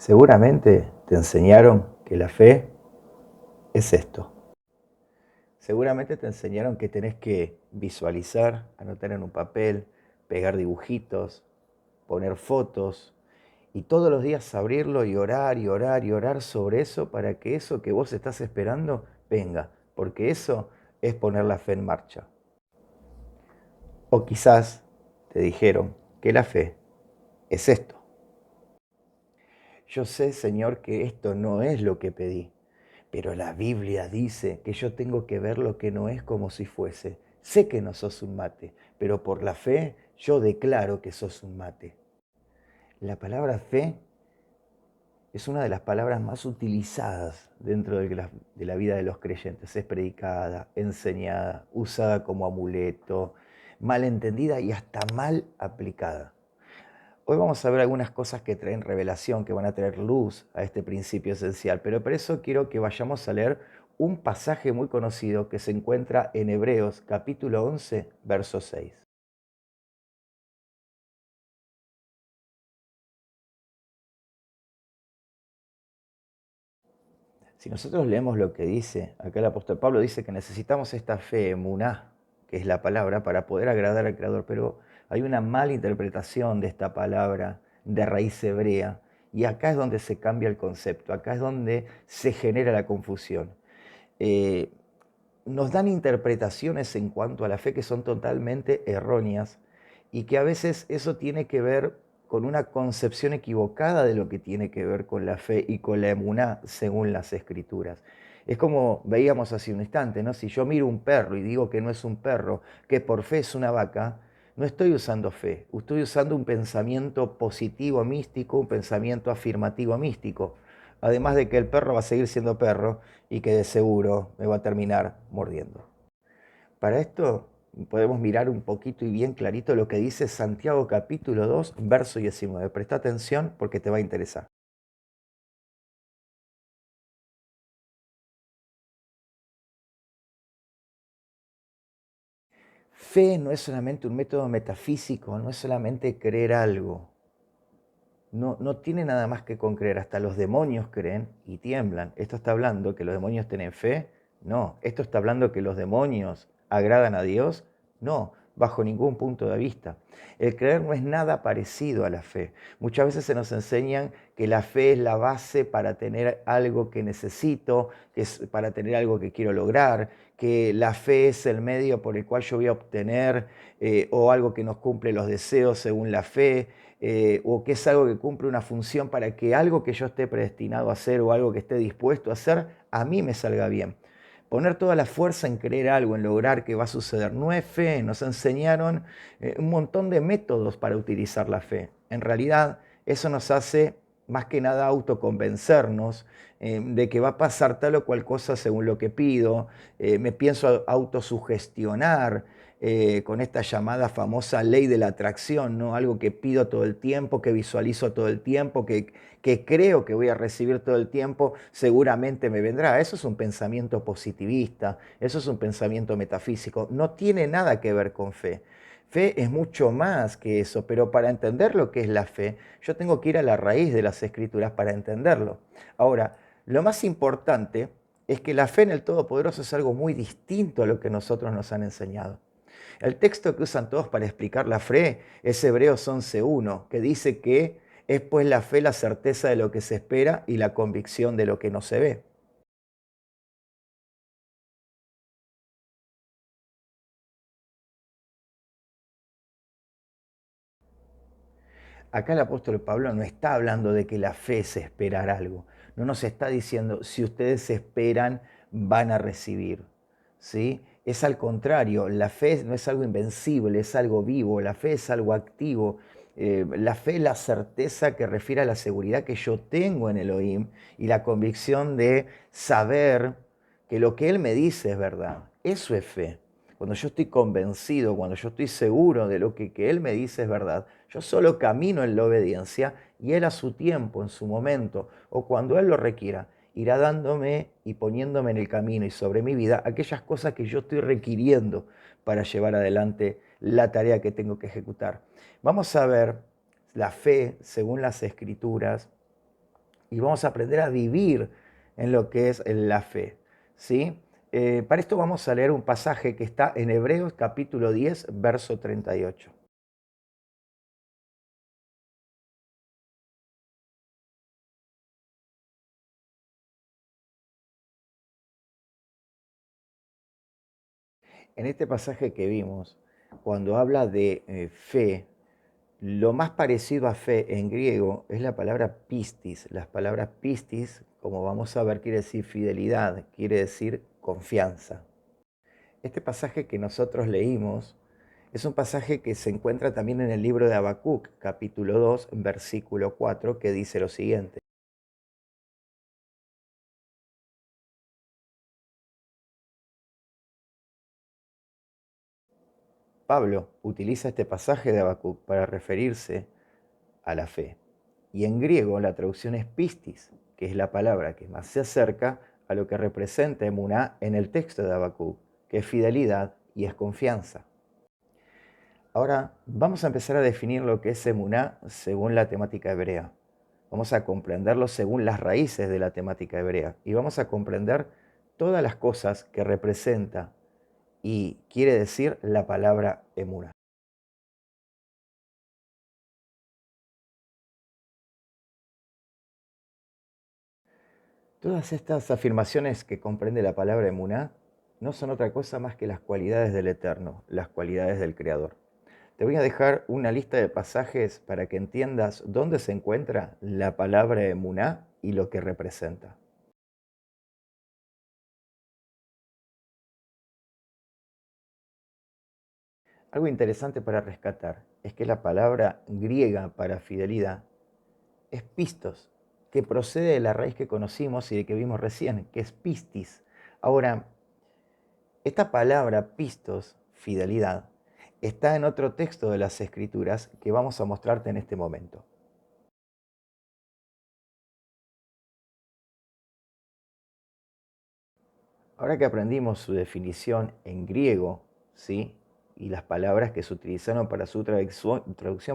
Seguramente te enseñaron que la fe es esto. Seguramente te enseñaron que tenés que visualizar, anotar en un papel, pegar dibujitos, poner fotos y todos los días abrirlo y orar y orar y orar sobre eso para que eso que vos estás esperando venga, porque eso es poner la fe en marcha. O quizás te dijeron que la fe es esto. Yo sé, Señor, que esto no es lo que pedí, pero la Biblia dice que yo tengo que ver lo que no es como si fuese. Sé que no sos un mate, pero por la fe yo declaro que sos un mate. La palabra fe es una de las palabras más utilizadas dentro de la vida de los creyentes. Es predicada, enseñada, usada como amuleto, mal entendida y hasta mal aplicada. Hoy vamos a ver algunas cosas que traen revelación, que van a traer luz a este principio esencial, pero por eso quiero que vayamos a leer un pasaje muy conocido que se encuentra en Hebreos capítulo 11, verso 6. Si nosotros leemos lo que dice, acá el apóstol Pablo dice que necesitamos esta fe, emuná, que es la palabra, para poder agradar al Creador, pero hay una mala interpretación de esta palabra de raíz hebrea, y acá es donde se cambia el concepto, acá es donde se genera la confusión. Eh, Nos dan interpretaciones en cuanto a la fe que son totalmente erróneas y que a veces eso tiene que ver con una concepción equivocada de lo que tiene que ver con la fe y con la emuná según las escrituras. Es como veíamos hace un instante, ¿no? Si yo miro un perro y digo que no es un perro, que por fe es una vaca, no estoy usando fe, estoy usando un pensamiento positivo místico, un pensamiento afirmativo místico. Además de que el perro va a seguir siendo perro y que de seguro me va a terminar mordiendo. Para esto podemos mirar un poquito y bien clarito lo que dice Santiago capítulo 2, verso 19. Presta atención porque te va a interesar. Fe no es solamente un método metafísico, no es solamente creer algo. No tiene nada más que con creer. Hasta los demonios creen y tiemblan. ¿Esto está hablando que los demonios tienen fe? No. ¿Esto está hablando que los demonios agradan a Dios? No, bajo ningún punto de vista. El creer no es nada parecido a la fe. Muchas veces se nos enseñan que la fe es la base para tener algo que necesito, que es para tener algo que quiero lograr, que la fe es el medio por el cual yo voy a obtener o algo que nos cumple los deseos según la fe o que es algo que cumple una función para que algo que yo esté predestinado a hacer o algo que esté dispuesto a hacer, a mí me salga bien. Poner toda la fuerza en creer algo, en lograr que va a suceder. No es fe, nos enseñaron un montón de métodos para utilizar la fe. En realidad, eso nos hace más que nada autoconvencernos de que va a pasar tal o cual cosa según lo que pido, me pienso autosugestionar, con esta llamada famosa ley de la atracción, ¿no? Algo que pido todo el tiempo, que visualizo todo el tiempo, que creo que voy a recibir todo el tiempo, seguramente me vendrá. Eso es un pensamiento positivista, eso es un pensamiento metafísico, no tiene nada que ver con fe. Fe es mucho más que eso, pero para entender lo que es la fe, yo tengo que ir a la raíz de las escrituras para entenderlo. Ahora, lo más importante es que la fe en el Todopoderoso es algo muy distinto a lo que nosotros nos han enseñado. El texto que usan todos para explicar la fe es Hebreos 11.1, que dice que es pues la fe la certeza de lo que se espera y la convicción de lo que no se ve. Acá el apóstol Pablo no está hablando de que la fe es esperar algo. No nos está diciendo, si ustedes esperan, van a recibir. ¿Sí? Es al contrario, la fe no es algo invencible, es algo vivo, la fe es algo activo. La fe es la certeza que refiere a la seguridad que yo tengo en Elohim y la convicción de saber que lo que Él me dice es verdad. Eso es fe. Cuando yo estoy convencido, cuando yo estoy seguro de lo que Él me dice es verdad, yo solo camino en la obediencia y Él a su tiempo, en su momento, o cuando Él lo requiera, irá dándome y poniéndome en el camino y sobre mi vida aquellas cosas que yo estoy requiriendo para llevar adelante la tarea que tengo que ejecutar. Vamos a ver la fe, según las escrituras, y vamos a aprender a vivir en lo que es la fe, ¿sí? Para esto vamos a leer un pasaje que está en Hebreos capítulo 10, verso 38. En este pasaje que vimos, cuando habla de fe, lo más parecido a fe en griego es la palabra pistis. Las palabras pistis, como vamos a ver, quiere decir fidelidad, quiere decir confianza. Este pasaje que nosotros leímos es un pasaje que se encuentra también en el libro de Habacuc, capítulo 2, versículo 4, que dice lo siguiente. Pablo utiliza este pasaje de Habacuc para referirse a la fe. Y en griego la traducción es pistis, que es la palabra que más se acerca a lo que representa emuná en el texto de Habacuc, que es fidelidad y es confianza. Ahora vamos a empezar a definir lo que es emuná según la temática hebrea. Vamos a comprenderlo según las raíces de la temática hebrea y vamos a comprender todas las cosas que representa y quiere decir la palabra emuná. Todas estas afirmaciones que comprende la palabra emuná no son otra cosa más que las cualidades del Eterno, las cualidades del Creador. Te voy a dejar una lista de pasajes para que entiendas dónde se encuentra la palabra emuná y lo que representa. Algo interesante para rescatar es que la palabra griega para fidelidad es pistos, que procede de la raíz que conocimos y de que vimos recién, que es pistis. Ahora, esta palabra pistos, fidelidad, está en otro texto de las Escrituras que vamos a mostrarte en este momento. Ahora que aprendimos su definición en griego, ¿sí? Y las palabras que se utilizaron para su traducción,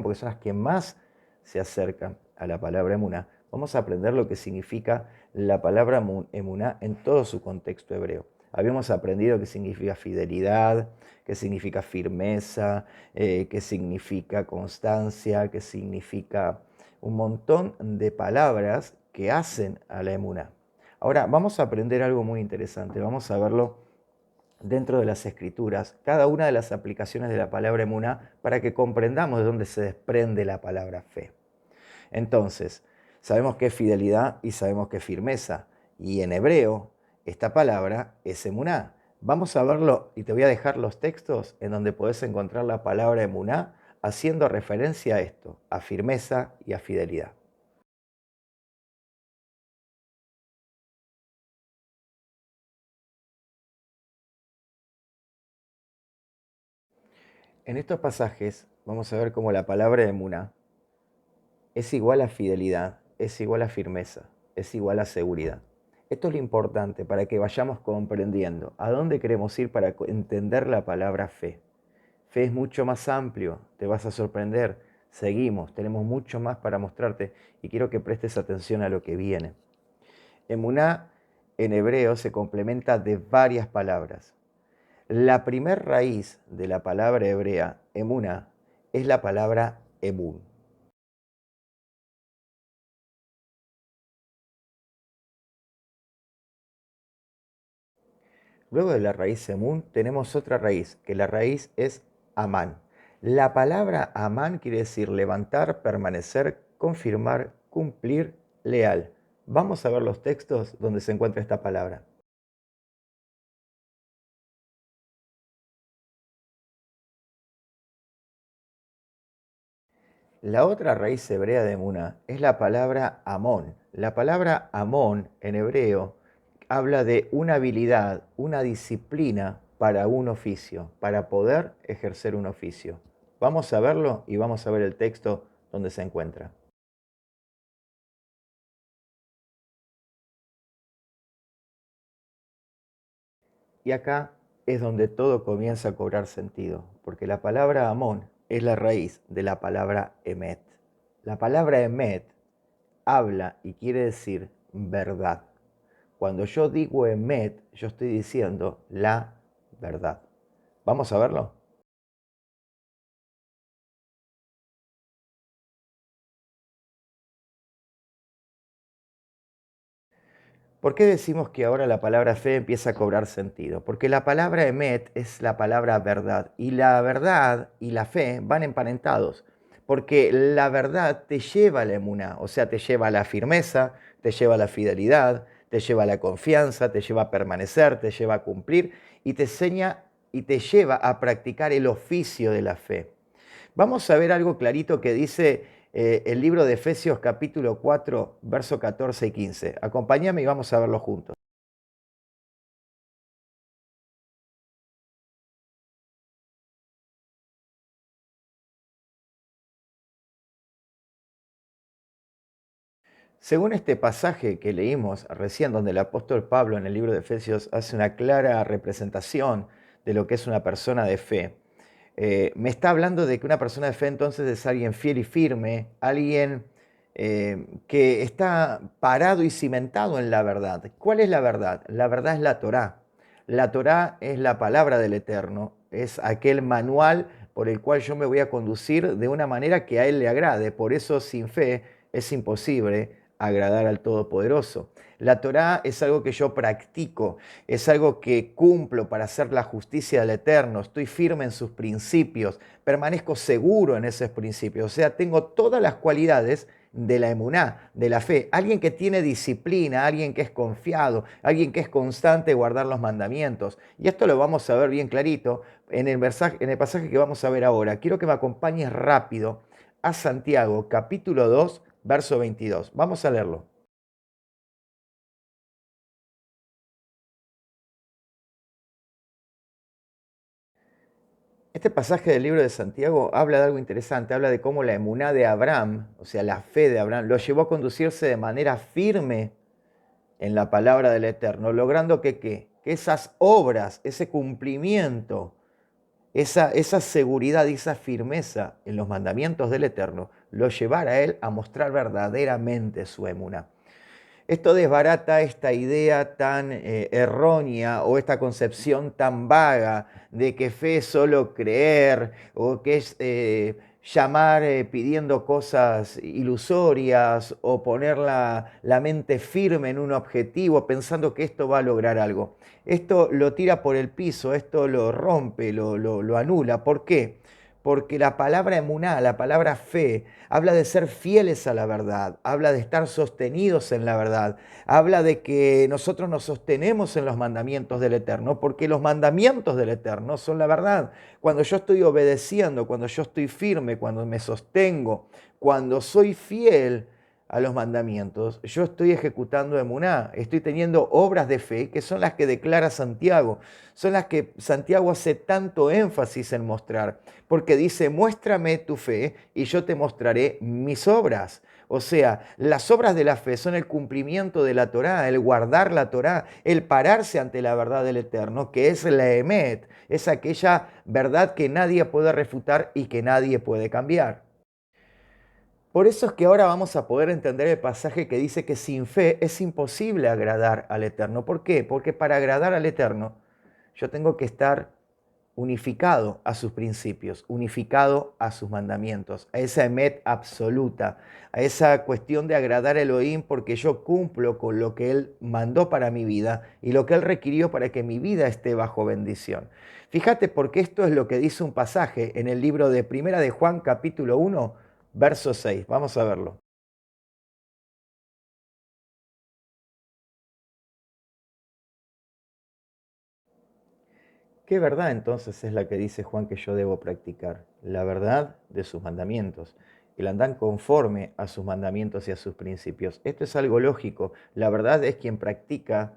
porque son las que más se acercan a la palabra emuná, vamos a aprender lo que significa la palabra emuná en todo su contexto hebreo. Habíamos aprendido qué significa fidelidad, qué significa firmeza, qué significa constancia, qué significa un montón de palabras que hacen a la emuná. Ahora, vamos a aprender algo muy interesante, vamos a verlo dentro de las escrituras, cada una de las aplicaciones de la palabra emuná para que comprendamos de dónde se desprende la palabra fe. Entonces, sabemos que es fidelidad y sabemos que es firmeza, y en hebreo esta palabra es emuná. Vamos a verlo y te voy a dejar los textos en donde podés encontrar la palabra emuná haciendo referencia a esto, a firmeza y a fidelidad. En estos pasajes vamos a ver cómo la palabra emuná es igual a fidelidad, es igual a firmeza, es igual a seguridad. Esto es lo importante para que vayamos comprendiendo a dónde queremos ir para entender la palabra fe. Fe es mucho más amplio, te vas a sorprender. Seguimos, tenemos mucho más para mostrarte y quiero que prestes atención a lo que viene. Emuná en hebreo se complementa de varias palabras. La primer raíz de la palabra hebrea, emuná, es la palabra emun. Luego de la raíz emun tenemos otra raíz, que la raíz es amán. La palabra amán quiere decir levantar, permanecer, confirmar, cumplir, leal. Vamos a ver los textos donde se encuentra esta palabra. La otra raíz hebrea de Emuná es la palabra amón. La palabra amón en hebreo habla de una habilidad, una disciplina para un oficio, para poder ejercer un oficio. Vamos a verlo y vamos a ver el texto donde se encuentra. Y acá es donde todo comienza a cobrar sentido, porque la palabra amón es la raíz de la palabra emet. La palabra emet habla y quiere decir verdad. Cuando yo digo emet, yo estoy diciendo la verdad. ¿Vamos a verlo? ¿Por qué decimos que ahora la palabra fe empieza a cobrar sentido? Porque la palabra emet es la palabra verdad y la verdad y la fe van emparentados. Porque la verdad te lleva a la emuná, o sea, te lleva a la firmeza, te lleva a la fidelidad, te lleva a la confianza, te lleva a permanecer, te lleva a cumplir y te enseña y te lleva a practicar el oficio de la fe. Vamos a ver algo clarito que dice el libro de Efesios capítulo 4, verso 14 y 15. Acompáñame y vamos a verlo juntos. Según este pasaje que leímos recién, donde el apóstol Pablo en el libro de Efesios hace una clara representación de lo que es una persona de fe, me está hablando de que una persona de fe entonces es alguien fiel y firme, alguien que está parado y cimentado en la verdad. ¿Cuál es la verdad? La verdad es la Torá. La Torá es la palabra del Eterno, es aquel manual por el cual yo me voy a conducir de una manera que a Él le agrade. Por eso sin fe es imposible agradar al Todopoderoso. La Torá es algo que yo practico, es algo que cumplo para hacer la justicia del Eterno, estoy firme en sus principios, permanezco seguro en esos principios, o sea, tengo todas las cualidades de la emuná, de la fe, alguien que tiene disciplina, alguien que es confiado, alguien que es constante en guardar los mandamientos. Y esto lo vamos a ver bien clarito en el pasaje que vamos a ver ahora. Quiero que me acompañes rápido a Santiago, capítulo 2, verso 22. Vamos a leerlo. Este pasaje del libro de Santiago habla de algo interesante, habla de cómo la emuná de Abraham, o sea, la fe de Abraham, lo llevó a conducirse de manera firme en la palabra del Eterno, logrando que esas obras, ese cumplimiento, esa seguridad y esa firmeza en los mandamientos del Eterno, lo llevara a él a mostrar verdaderamente su emuná. Esto desbarata esta idea tan errónea o esta concepción tan vaga de que fe es solo creer o que es llamar pidiendo cosas ilusorias o poner la mente firme en un objetivo pensando que esto va a lograr algo. Esto lo tira por el piso, esto lo rompe, lo anula. ¿Por qué? Porque la palabra emuná, la palabra fe, habla de ser fieles a la verdad, habla de estar sostenidos en la verdad, habla de que nosotros nos sostenemos en los mandamientos del Eterno, porque los mandamientos del Eterno son la verdad. Cuando yo estoy obedeciendo, cuando yo estoy firme, cuando me sostengo, cuando soy fiel a los mandamientos, yo estoy ejecutando emuná, estoy teniendo obras de fe que son las que declara Santiago, son las que Santiago hace tanto énfasis en mostrar, porque dice, muéstrame tu fe y yo te mostraré mis obras. O sea, las obras de la fe son el cumplimiento de la Torá, el guardar la Torá, el pararse ante la verdad del Eterno, que es la Emet, es aquella verdad que nadie puede refutar y que nadie puede cambiar. Por eso es que ahora vamos a poder entender el pasaje que dice que sin fe es imposible agradar al Eterno. ¿Por qué? Porque para agradar al Eterno yo tengo que estar unificado a sus principios, unificado a sus mandamientos, a esa emet absoluta, a esa cuestión de agradar a Elohim porque yo cumplo con lo que Él mandó para mi vida y lo que Él requirió para que mi vida esté bajo bendición. Fíjate porque esto es lo que dice un pasaje en el libro de Primera de Juan capítulo 1, verso 6. Vamos a verlo. ¿Qué verdad entonces es la que dice Juan que yo debo practicar? La verdad de sus mandamientos. El andar conforme a sus mandamientos y a sus principios. Esto es algo lógico. La verdad es quien practica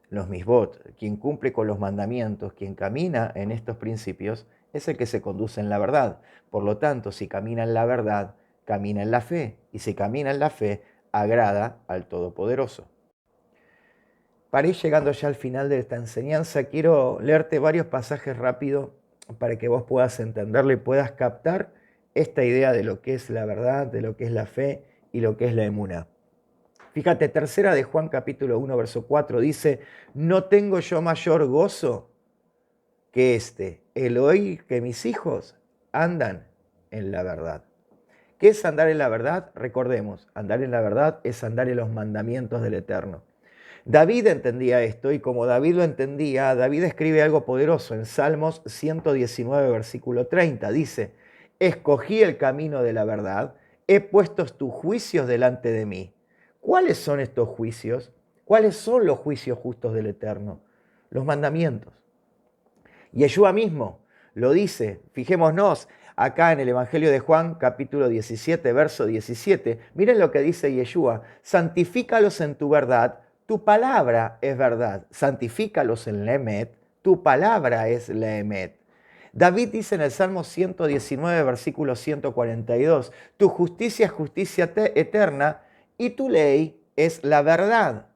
los misbot, quien cumple con los mandamientos, quien camina en estos principios, es el que se conduce en la verdad. Por lo tanto, si camina en la verdad, camina en la fe. Y si camina en la fe, agrada al Todopoderoso. Para ir llegando ya al final de esta enseñanza, quiero leerte varios pasajes rápido para que vos puedas entenderlo y puedas captar esta idea de lo que es la verdad, de lo que es la fe y lo que es la emuna. Fíjate, tercera de Juan capítulo 1, verso 4 dice, no tengo yo mayor gozo que el oír que mis hijos andan en la verdad. ¿Qué es andar en la verdad? Recordemos, andar en la verdad es andar en los mandamientos del Eterno. David entendía esto y como David lo entendía, David escribe algo poderoso en Salmos 119, versículo 30. Dice, escogí el camino de la verdad, he puesto tus juicios delante de mí. ¿Cuáles son estos juicios? ¿Cuáles son los juicios justos del Eterno? Los mandamientos. Yeshua mismo lo dice, fijémonos acá en el Evangelio de Juan, capítulo 17, verso 17. Miren lo que dice Yeshua, santifícalos en tu verdad, tu palabra es verdad. Santifícalos en la emet, tu palabra es la emet. David dice en el Salmo 119, versículo 142, tu justicia es justicia eterna y tu ley es la verdad.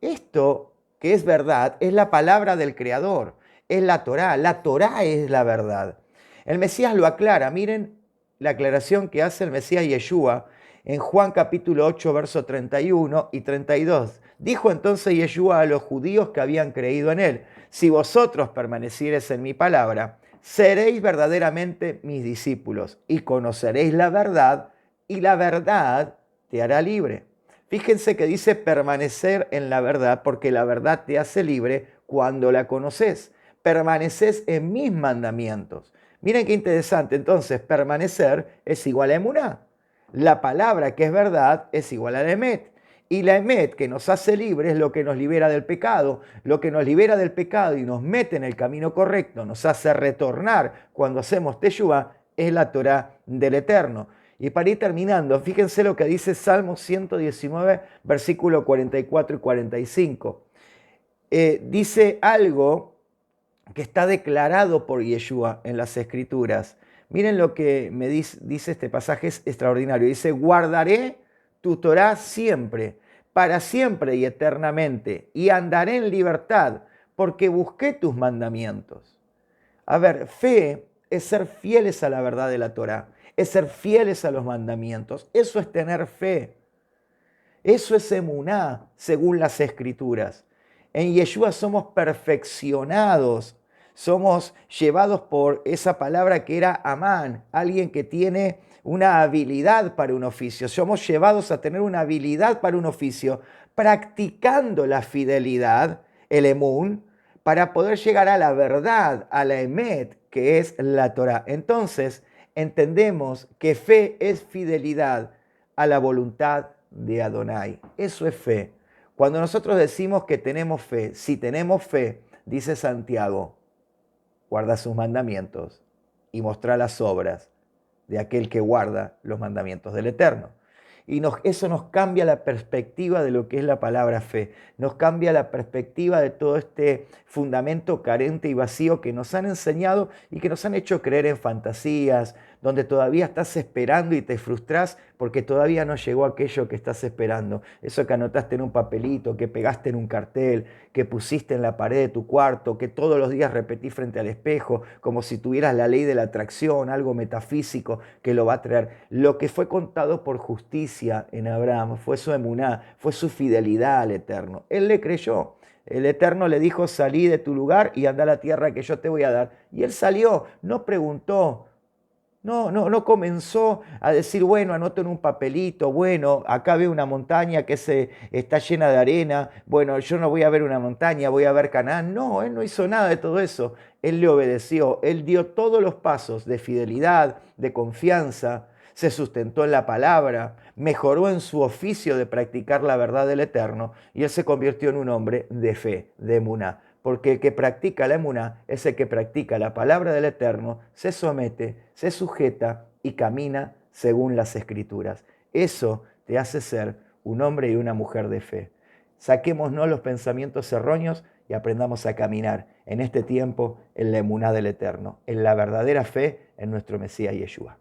Esto que es verdad es la palabra del Creador, es la Torá. La Torá es la verdad. El Mesías lo aclara. Miren la aclaración que hace el Mesías Yeshua en Juan capítulo 8, verso 31 y 32. Dijo entonces Yeshua a los judíos que habían creído en él, si vosotros permaneciereis en mi palabra, seréis verdaderamente mis discípulos y conoceréis la verdad y la verdad te hará libre. Fíjense que dice permanecer en la verdad porque la verdad te hace libre cuando la conoces. Permaneces en mis mandamientos. Miren qué interesante. Entonces, permanecer es igual a emuná. La palabra que es verdad es igual a la emet. Y la emet que nos hace libres es lo que nos libera del pecado. Lo que nos libera del pecado y nos mete en el camino correcto, nos hace retornar cuando hacemos teshuvá, es la Torá del Eterno. Y para ir terminando, fíjense lo que dice Salmo 119, versículo 44 y 45. Dice algo que está declarado por Yeshua en las Escrituras. Miren lo que me dice este pasaje, es extraordinario. Dice, guardaré tu Torá siempre, para siempre y eternamente, y andaré en libertad, porque busqué tus mandamientos. A ver, fe es ser fieles a la verdad de la Torá, es ser fieles a los mandamientos. Eso es tener fe. Eso es emuná, según las Escrituras. En Yeshua somos perfeccionados, somos llevados por esa palabra que era amán, alguien que tiene una habilidad para un oficio. Somos llevados a tener una habilidad para un oficio, practicando la fidelidad, el emún, para poder llegar a la verdad, a la emet, que es la Torah. Entonces, entendemos que fe es fidelidad a la voluntad de Adonai. Eso es fe. Cuando nosotros decimos que tenemos fe, si tenemos fe, dice Santiago, guarda sus mandamientos y mostra las obras de aquel que guarda los mandamientos del Eterno. Y eso nos cambia la perspectiva de lo que es la palabra fe. Nos cambia la perspectiva de todo este fundamento carente y vacío que nos han enseñado y que nos han hecho creer en fantasías, donde todavía estás esperando y te frustras porque todavía no llegó aquello que estás esperando. Eso que anotaste en un papelito, que pegaste en un cartel, que pusiste en la pared de tu cuarto, que todos los días repetís frente al espejo, como si tuvieras la ley de la atracción, algo metafísico que lo va a traer. Lo que fue contado por justicia en Abraham fue su emuná, fue su fidelidad al Eterno. Él le creyó. El Eterno le dijo, salí de tu lugar y anda a la tierra que yo te voy a dar. Y él salió, no preguntó. No comenzó a decir, bueno, anoto en un papelito, bueno, acá veo una montaña que está llena de arena, bueno, yo no voy a ver una montaña, voy a ver Canaán. No, él no hizo nada de todo eso. Él le obedeció, él dio todos los pasos de fidelidad, de confianza, se sustentó en la palabra, mejoró en su oficio de practicar la verdad del Eterno y él se convirtió en un hombre de fe, de emuná. Porque el que practica la emuná es el que practica la palabra del Eterno, se somete, se sujeta y camina según las Escrituras. Eso te hace ser un hombre y una mujer de fe. Saquémonos los pensamientos erróneos y aprendamos a caminar en este tiempo en la emuná del Eterno, en la verdadera fe en nuestro Mesías Yeshua.